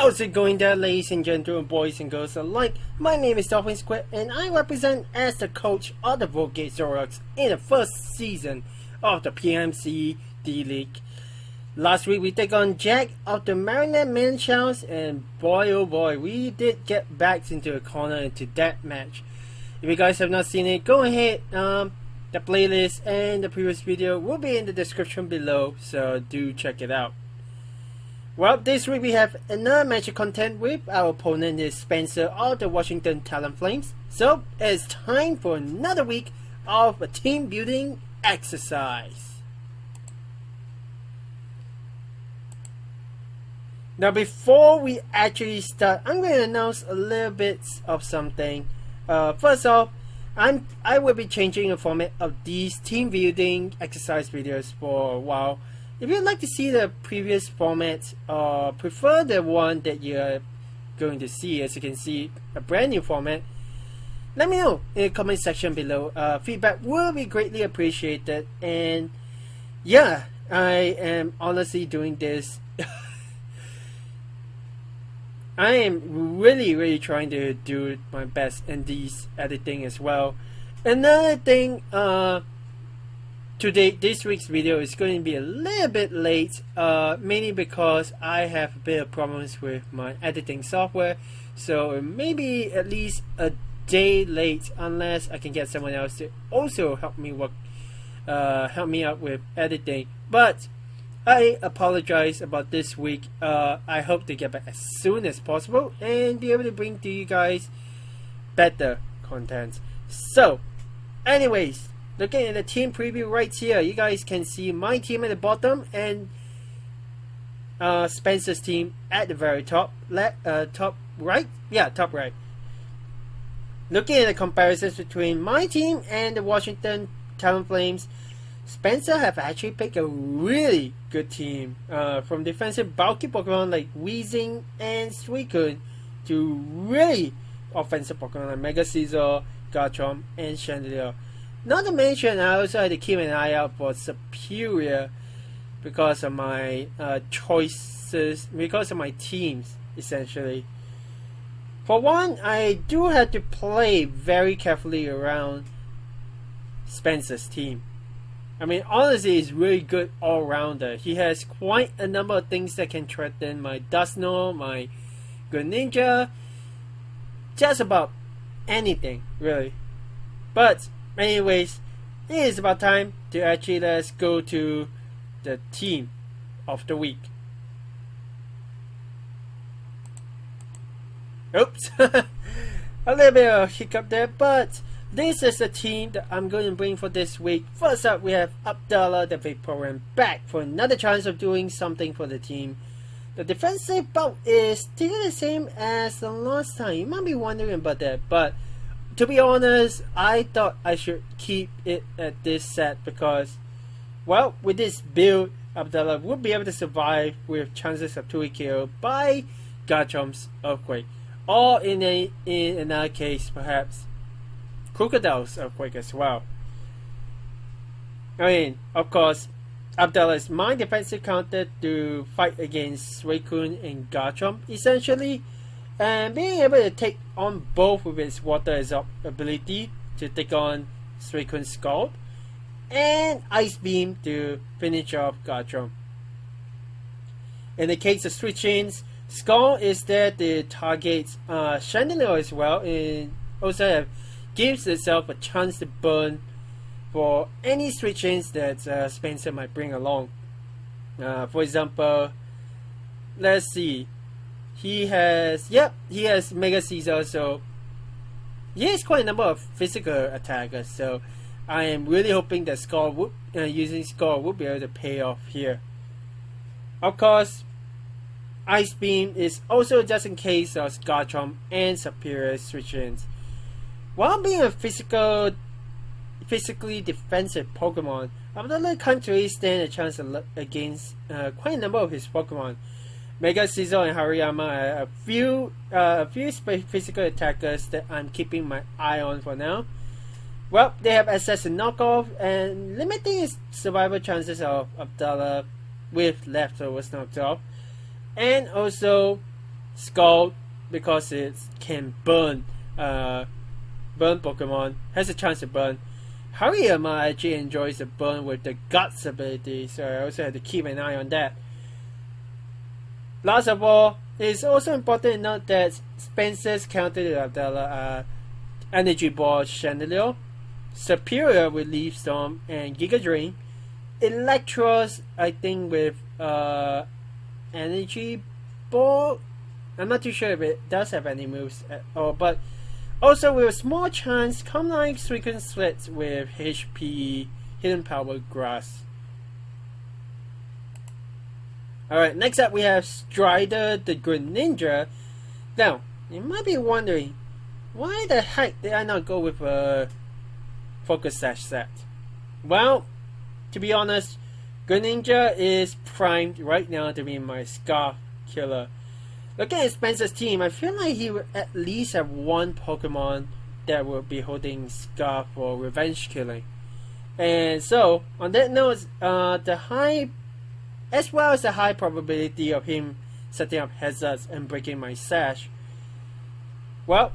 How's it going there, ladies and gentlemen, boys and girls alike? My name is Dolphin Squid and I represent as the coach of the Vulgate Zoroarks in the first season of the PMC D-League. Last week we take on Jack of the Marinette Manshells, and boy oh boy, we did get backed into a corner into that match. If you guys have not seen it, go ahead. The playlist and the previous video will be in the description below, so do check it out. Well, this week we have another match of content with our opponent is Spencer of the Washington Talonflames. So it's time for another week of a team building exercise. Now before we actually start, I'm going to announce a little bit of something. First off, I will be changing the format of these team building exercise videos for a while. If you'd like to see the previous format or prefer the one that you're going to see, as you can see, a brand new format, let me know in the comment section below. Feedback will be greatly appreciated. And yeah, I am honestly doing this. I am really trying to do my best in these editing as well. Another thing, today, this week's video is going to be a little bit late, mainly because I have a bit of problems with my editing software, so maybe at least a day late, unless I can get someone else to also help me out with editing. But I apologize about this week. I hope to get back as soon as possible and be able to bring to you guys better content. So, anyways, looking at the team preview right here, you guys can see my team at the bottom and Spencer's team at the very top top right. Yeah, top right. Looking at the comparisons between my team and the Washington Talonflames, Spencer have actually picked a really good team, from defensive bulky Pokemon like Weezing and Suicune to really offensive Pokemon like Mega Caesar, Garchomp, and Chandelier. Not to mention, I also had to keep an eye out for Superior because of my choices, because of my teams, essentially. For one, I do have to play very carefully around Spencer's team. I mean, honestly, he's really good all-rounder. He has quite a number of things that can threaten my Dusknoir, my Greninja, just about anything, really. But anyways, it is about time to actually let's go to the team of the week. Oops, a little bit of a hiccup there, but this is the team that I'm going to bring for this week. First up, we have Abdallah the Vaporeon back for another chance of doing something for the team. The defensive bulk is still the same as the last time. You might be wondering about that, but to be honest, I thought I should keep it at this set because, well, with this build, Abdallah would be able to survive with chances of 2 KO by Garchomp's Earthquake, or in another case, perhaps Crocodile's Earthquake as well. I mean, of course, Abdallah is my defensive counter to fight against Suicune and Garchomp, essentially. And being able to take on both with its Water Absorb ability to take on Suicune's Scald, and Ice Beam to finish off Garchomp. In the case of Switch-ins, Scald is there to target Chandelier as well, and also gives itself a chance to burn for any Switch-ins that Spencer might bring along. For example, let's see. He has Mega Caesar, so he has quite a number of physical attackers. So I am really hoping that using Skull would be able to pay off here. Of course, Ice Beam is also just in case of Garchomp and Superior Switch-ins. While being a physically defensive Pokemon, Abdallah can't really stand a chance against quite a number of his Pokemon. Mega Caesar and Hariyama are a few physical attackers that I'm keeping my eye on for now. Well, they have access to knockoff and limiting his survival chances of Abdallah with leftovers knocked off. And also Scald, because it can burn Pokemon, has a chance to burn. Hariyama actually enjoys the burn with the Guts ability, so I also have to keep an eye on that. Last of all, it is also important to note that Spencer's counter to Abdallah are Energy Ball Chandelier, Superior with Leaf Storm and Giga Drain, Electros, I think, with Energy Ball. I'm not too sure if it does have any moves at all, but also with a small chance, Common Eye Frequent Slits with HP Hidden Power Grass. Alright, next up we have Strider the Greninja. Now, you might be wondering, why the heck did I not go with a Focus Sash set? Well, to be honest, Greninja is primed right now to be my Scarf Killer. Looking at Spencer's team, I feel like he would at least have one Pokemon that will be holding Scarf for revenge killing. And so, on that note, the high probability of him setting up hazards and breaking my sash, well,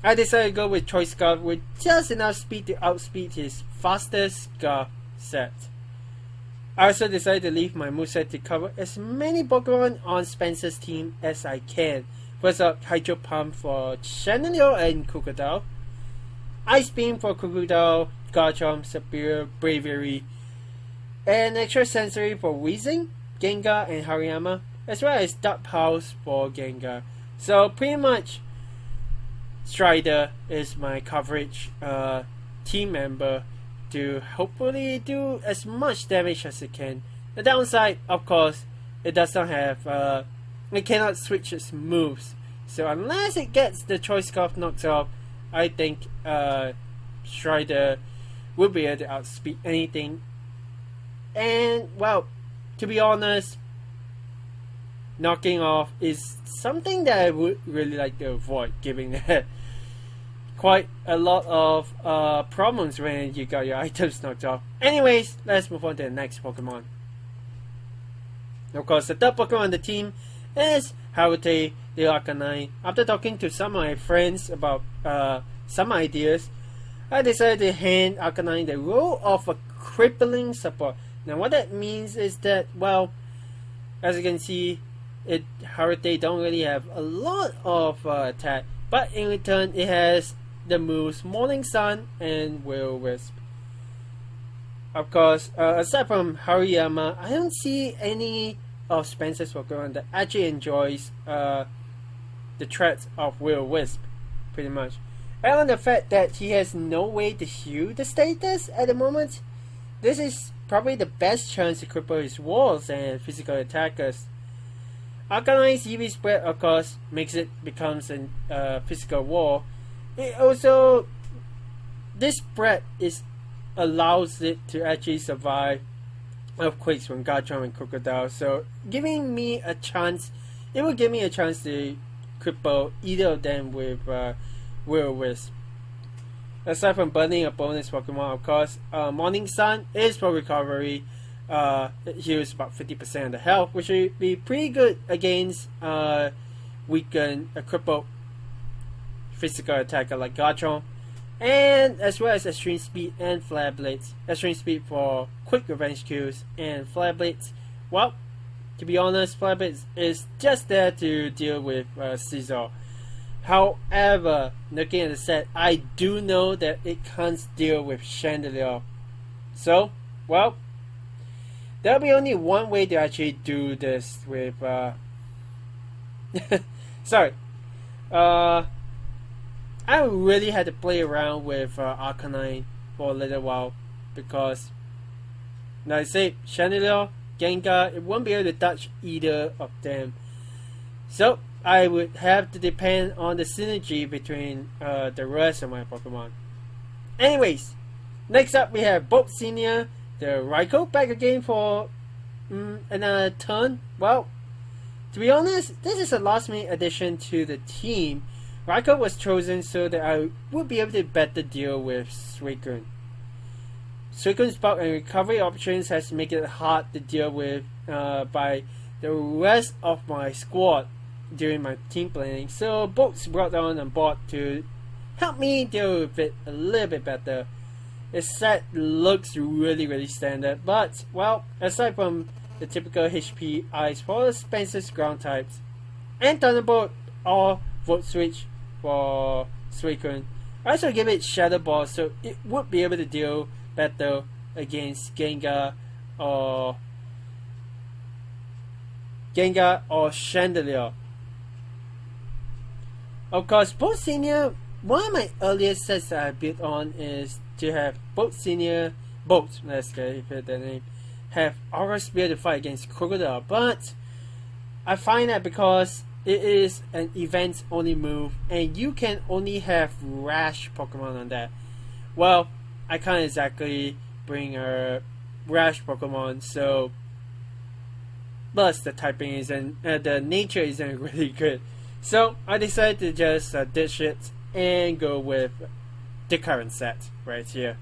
I decided to go with Choice Scarf with just enough speed to outspeed his fastest Scarf set. I also decided to leave my moveset to cover as many Pokemon on Spencer's team as I can. First up, Hydro Pump for Chandelier and Crocodile, Ice Beam for Crocodile, Garchomp, Superior, Bravery, and Extra Sensory for Weezing, Gengar, and Hariyama, as well as Dark Pulse for Gengar. So pretty much Strider is my coverage team member to hopefully do as much damage as it can. The downside, of course, it does not have it cannot switch its moves. So unless it gets the Choice Scarf knocked off, I think Strider will be able to outspeed anything. And well, to be honest, knocking off is something that I would really like to avoid, given that quite a lot of problems when you got your items knocked off. Anyways, let's move on to the next Pokemon. Of course, the third Pokemon on the team is Haruté the Arcanine. After talking to some of my friends about some ideas, I decided to hand Arcanine the role of a crippling support. Now what that means is that, well, as you can see, Haruté don't really have a lot of attack, but in return it has the moves Morning Sun and Will-O-Wisp. Of course, aside from Hariyama, I don't see any of Spencer's Pokemon that actually enjoys the threats of Will-O-Wisp, pretty much. And on the fact that he has no way to heal the status at the moment, this is probably the best chance to cripple his walls and physical attackers. Arcanine's EV spread, of course, becomes a physical wall. It also, this spread allows it to actually survive earthquakes from Garchomp and Crocodile. So giving me a chance, it will give me a chance to cripple either of them with Will-O-Wisp. Aside from burning a bonus Pokemon, of course, Morning Sun is for recovery. It heals about 50% of the health, which would be pretty good against weakened, crippled physical attacker like Garchomp. And as well as Extreme Speed and Flare Blades. Extreme Speed for quick revenge kills, and Flare Blades, well, to be honest, Flare Blades is just there to deal with Scizor. However, looking at the set, I do know that it can't deal with Chandelier. So, well, there'll be only one way to actually do this with sorry. I really had to play around with Arcanine for a little while, because, like I said, Chandelier, Gengar, it won't be able to touch either of them. So I would have to depend on the synergy between the rest of my Pokemon. Anyways, next up we have both Zinnia, the Raikou, back again for another turn. Well, to be honest, this is a last minute addition to the team. Raikou was chosen so that I would be able to better deal with Suicune. Suicune's bulk and recovery options has made it hard to deal with by the rest of my squad, during my team planning, so boats brought on board to help me deal with it a little bit better. The set looks really standard, but well, aside from the typical HP Ice for Spencer's ground types and Thunderbolt or Volt Switch for Suicune, I also give it Shadow Ball so it would be able to deal better against Gengar or Chandelier. Of course, both Zinnia, one of my earliest sets that I built on is to have both Zinnia, let's get the name, have ORAS be able to fight against Crocodile, but I find that because it is an event only move and you can only have Rash Pokemon on that, well, I can't exactly bring a Rash Pokemon, so plus the typing isn't, the nature isn't really good. So I decided to just ditch it and go with the current set right here.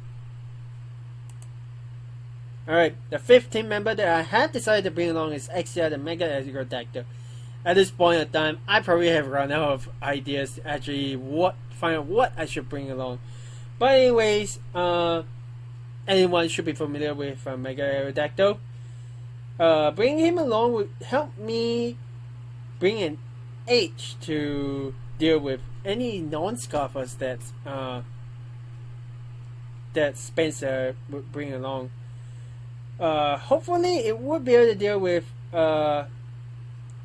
Alright, the fifth team member that I have decided to bring along is Exia, the Mega Aerodactyl. At this point in time, I probably have run out of ideas to actually find out what I should bring along. But anyways, anyone should be familiar with Mega Aerodactyl. Bringing him along would help me bring an H to deal with any non-Scarfers that Spencer would bring along. Hopefully it would be able to deal with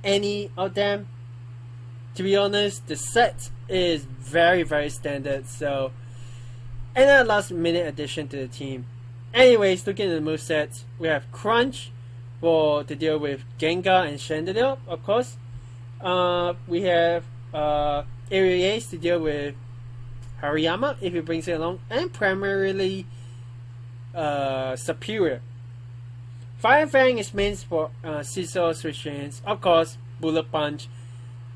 any of them. To be honest, the set is very standard, so and a last minute addition to the team. Anyways, looking at the movesets, we have Crunch to deal with Gengar and Chandelier, of course. We have Aerial Ace to deal with Hariyama if he brings it along, and primarily Superior. Fire Fang is meant for Scizor switch-ins. Of course, Bullet Punch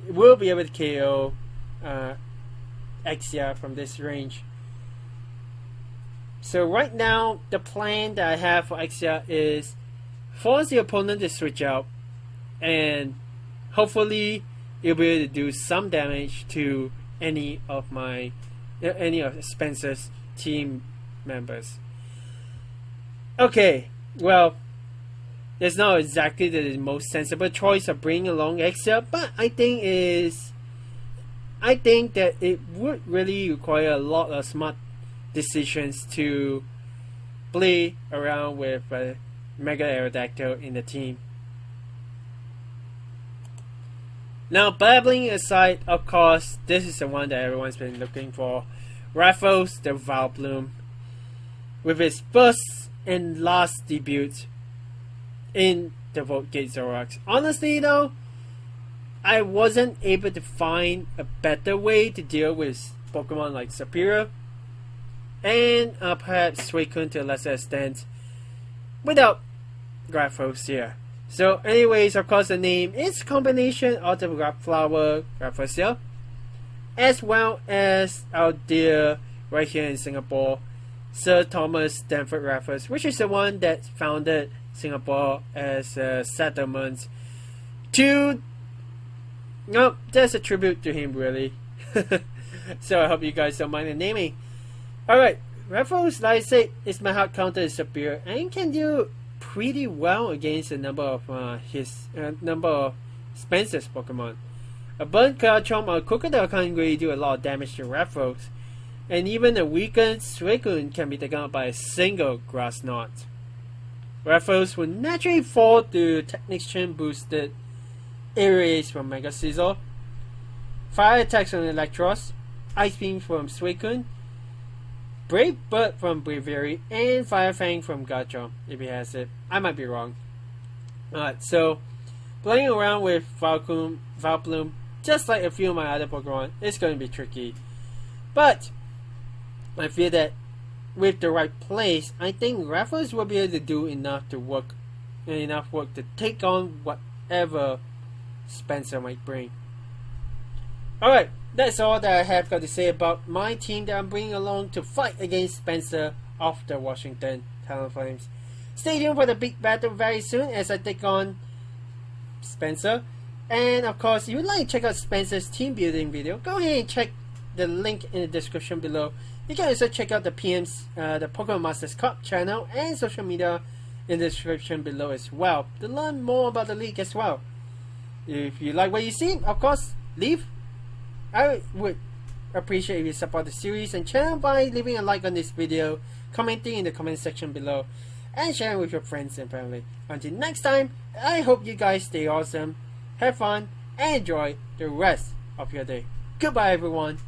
will be able to KO Exia from this range. So right now, the plan that I have for Exia is force the opponent to switch out, and hopefully you'll be able to do some damage to any of Spencer's team members. Okay, well, it's not exactly the most sensible choice of bringing along Exia, but I think that it would really require a lot of smart decisions to play around with Mega Aerodactyl in the team. Now, babbling aside, of course, this is the one that everyone's been looking for. Raffles the Vileplume, with his first and last debut in the Voltgate Zoroark. Honestly though, I wasn't able to find a better way to deal with Pokemon like Superior and perhaps Suicune to a lesser extent without Raffles here. So anyways, of course the name is a combination of the Flower Rafflesia as well as our dear right here in Singapore, Sir Thomas Stamford Raffles, which is the one that founded Singapore as a settlement to... No, that's a tribute to him really. So I hope you guys don't mind the naming. Alright, Raffles, like I said, is my hard counter is superior and can do pretty well against a number of Spencer's Pokemon. A Burn Cloudchomp or Crocodile can't really do a lot of damage to Raffles, and even a weakened Suicune can be taken out by a single Grass Knot. Raffles will naturally fall to Technician boosted Aerial Ace from Mega Scizor, Fire attacks from Electros, Ice Beam from Suicune, Brave Bird from Braviary, and Fire Fang from Garchomp if he has it. I might be wrong. Alright, so playing around with Vileplume, just like a few of my other Pokemon, it's going to be tricky. But I feel that with the right place, I think Raffles will be able to do enough work to take on whatever Spencer might bring. Alright, that's all that I have got to say about my team that I'm bringing along to fight against Spencer of the Washington Talonflames. Stay tuned for the big battle very soon as I take on Spencer. And of course, if you'd like to check out Spencer's team building video, go ahead and check the link in the description below. You can also check out the PMC, the Pokemon Masters Cup channel and social media in the description below as well to learn more about the league as well. If you like what you see, of course, leave. I would appreciate if you support the series and channel by leaving a like on this video, commenting in the comment section below, and sharing with your friends and family. Until next time, I hope you guys stay awesome, have fun, and enjoy the rest of your day. Goodbye, everyone.